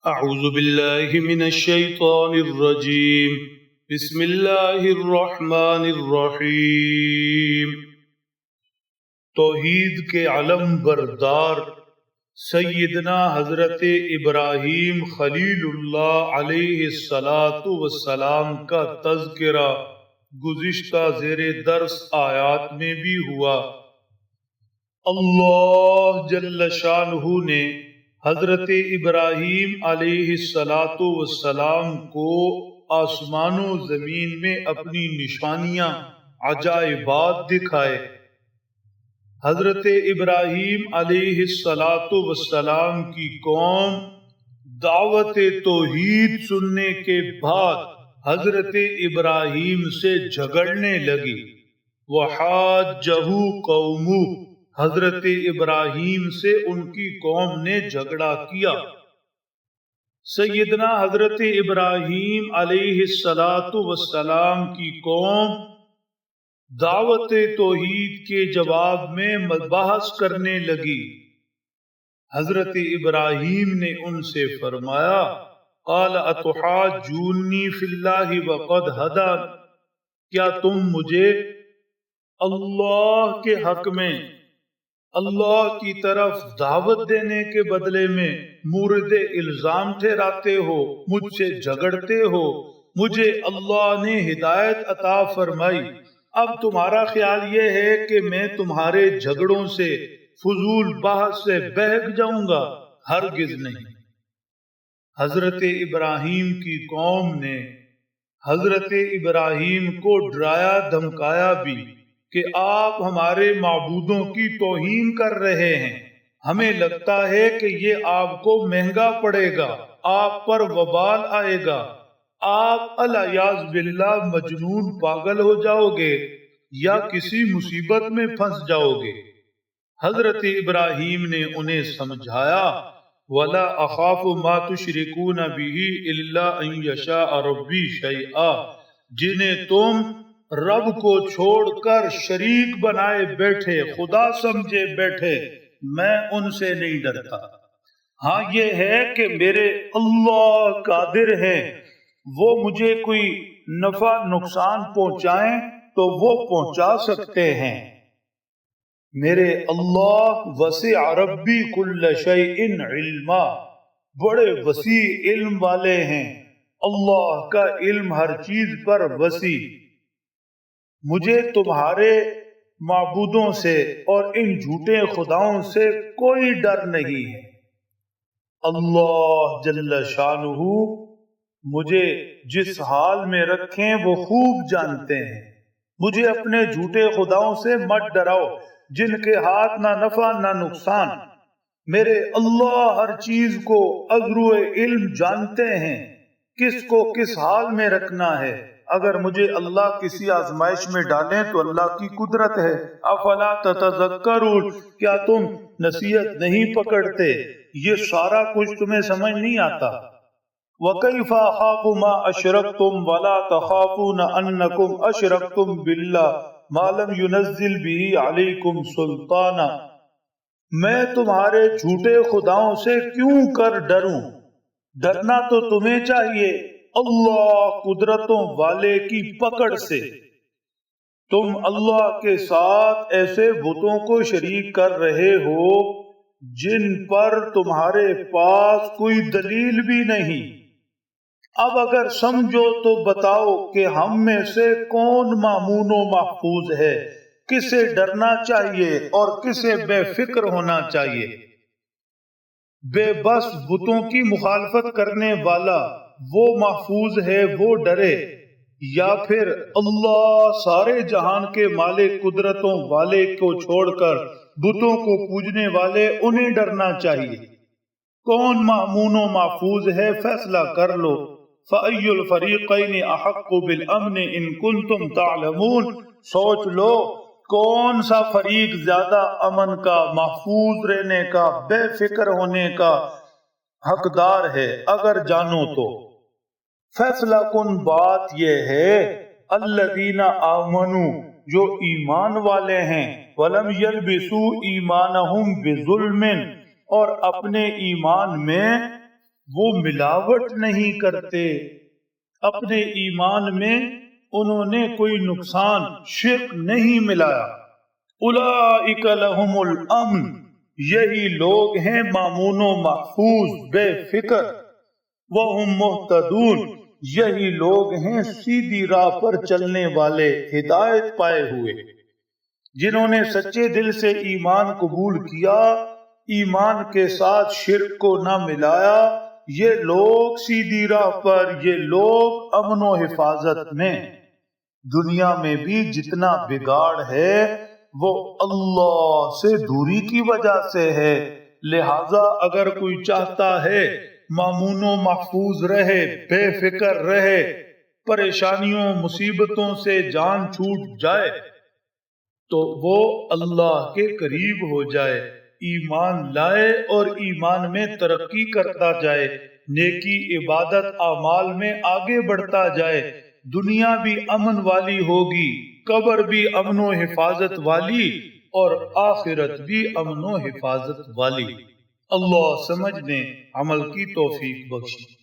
اعوذ باللہ من الشیطان الرجیم بسم اللہ الرحمن الرحیم۔ توحید کے علم بردار سیدنا حضرت ابراہیم خلیل اللہ علیہ السلام کا تذکرہ گزشتہ زیر درس آیات میں بھی ہوا۔ اللہ جل شانہ نے حضرت ابراہیم علیہ السلام کو آسمان و زمین میں اپنی نشانیاں عجائبات دکھائے۔ حضرت ابراہیم علیہ السلام کی قوم دعوت توحید سننے کے بعد حضرت ابراہیم سے جھگڑنے لگی۔ وحاجہ قومہ، حضرت ابراہیم سے ان کی قوم نے جھگڑا کیا۔ سیدنا حضرت ابراہیم علیہ السلام کی قوم دعوت توحید کے جواب میں بحث کرنے لگی۔ حضرت ابراہیم نے ان سے فرمایا، قال اتحاجونی فی اللہ وقد ہدان، کیا تم مجھے اللہ کے حق میں اللہ کی طرف دعوت دینے کے بدلے میں مورد الزام ٹھہراتے ہو، مجھ سے جھگڑتے ہو؟ مجھے اللہ نے ہدایت عطا فرمائی، اب تمہارا خیال یہ ہے کہ میں تمہارے جھگڑوں سے فضول بحث سے بہک جاؤں گا؟ ہرگز نہیں۔ حضرت ابراہیم کی قوم نے حضرت ابراہیم کو ڈرایا دھمکایا بھی کہ آپ ہمارے معبودوں کی توہین کر رہے ہیں، ہمیں لگتا ہے کہ یہ آپ کو مہنگا پڑے گا، آپ پر وبال آئے گا، آپ الیاذ باللہ مجنون پاگل ہو جاؤ گے یا کسی مصیبت میں پھنس جاؤ گے۔ حضرت ابراہیم نے انہیں سمجھایا، وَلَا أَخَافُ مَا تُشْرِكُونَ بِهِ إِلَّا أَن يَشَاءَ رَبِّي شَيْئًا، جنہیں تم رب کو چھوڑ کر شریک بنائے بیٹھے، خدا سمجھے بیٹھے، میں ان سے نہیں ڈرتا۔ ہاں یہ ہے کہ میرے اللہ قادر ہیں، وہ مجھے کوئی نفع نقصان پہنچائیں تو وہ پہنچا سکتے ہیں۔ میرے اللہ وسع ربی کل شیء علما، بڑے وسیع علم والے ہیں، اللہ کا علم ہر چیز پر وسیع۔ مجھے تمہارے معبودوں سے اور ان جھوٹے خداؤں سے کوئی ڈر نہیں ہے۔ اللہ جل شانہ مجھے جس حال میں رکھیں وہ خوب جانتے ہیں۔ مجھے اپنے جھوٹے خداؤں سے مت ڈراؤ جن کے ہاتھ نہ نفع نہ نقصان۔ میرے اللہ ہر چیز کو ازرو علم جانتے ہیں، کس کو کس حال میں رکھنا ہے۔ اگر مجھے اللہ کسی آزمائش میں ڈالیں تو اللہ کی قدرت ہے۔ افلا تتذکرون، کیا تم نصیحت نہیں پکڑتے؟ یہ سارا کچھ تمہیں سمجھ نہیں آتا۔ وَكَيْفَ أَخَافُ مَا أَشْرَكْتُمْ وَلَا تَخَافُونَ أَنَّكُمْ أَشْرَكْتُمْ بِاللَّهِ مَا لَمْ يُنَزِّلْ بِهِ عَلَيْكُمْ سُلْطَانًا، میں تمہارے جھوٹے خداؤں سے کیوں کر ڈروں؟ ڈرنا تو تمہیں چاہیے اللہ قدرتوں والے کی پکڑ سے۔ تم اللہ کے ساتھ ایسے بتوں کو شریک کر رہے ہو جن پر تمہارے پاس کوئی دلیل بھی نہیں۔ اب اگر سمجھو تو بتاؤ کہ ہم میں سے کون مامون و محفوظ ہے، کسے ڈرنا چاہیے اور کسے بے فکر ہونا چاہیے؟ بے بس بتوں کی مخالفت کرنے والا وہ محفوظ ہے، وہ ڈرے، یا پھر اللہ سارے جہان کے مالک قدرتوں والے کو چھوڑ کر بتوں کو پوجنے والے انہیں ڈرنا چاہیے؟ کون مامون و محفوظ ہے، فیصلہ کر لو۔ فَأَيُّ الْفَرِيقَيْنِ أَحَقُّ بِالْأَمْنِ إِن كُنتُمْ تَعْلَمُونَ، سوچ لو کون سا فریق زیادہ امن کا، محفوظ رہنے کا، بے فکر ہونے کا حقدار ہے اگر جانو تو۔ فیصلہ کن بات یہ ہے، الذین آمنوا، جو ایمان والے ہیں، وَلَمْ يَلْبِسُوا إِيمَانَهُمْ بِظُلْمٍ، اور اپنے ایمان میں وہ ملاوٹ نہیں کرتے، اپنے ایمان میں انہوں نے کوئی نقصان شرک نہیں ملایا۔ اولئک لہم الامن، یہی لوگ ہیں مامون و محفوظ، بے فکر۔ وہم مہتدون، یہی لوگ ہیں سیدھی راہ پر چلنے والے، ہدایت پائے ہوئے۔ جنہوں نے سچے دل سے ایمان قبول کیا، ایمان کے ساتھ شرک کو نہ ملایا، یہ لوگ سیدھی راہ پر، یہ لوگ امن و حفاظت میں۔ دنیا میں بھی جتنا بگاڑ ہے وہ اللہ سے دوری کی وجہ سے ہے، لہذا اگر کوئی چاہتا ہے مامون و محفوظ رہے، بے فکر رہے، پریشانیوں مصیبتوں سے جان چھوٹ جائے، تو وہ اللہ کے قریب ہو جائے، ایمان لائے اور ایمان میں ترقی کرتا جائے، نیکی عبادت اعمال میں آگے بڑھتا جائے، دنیا بھی امن والی ہوگی، قبر بھی امن و حفاظت والی، اور آخرت بھی امن و حفاظت والی۔ اللہ سمجھنے عمل کی توفیق بخشے۔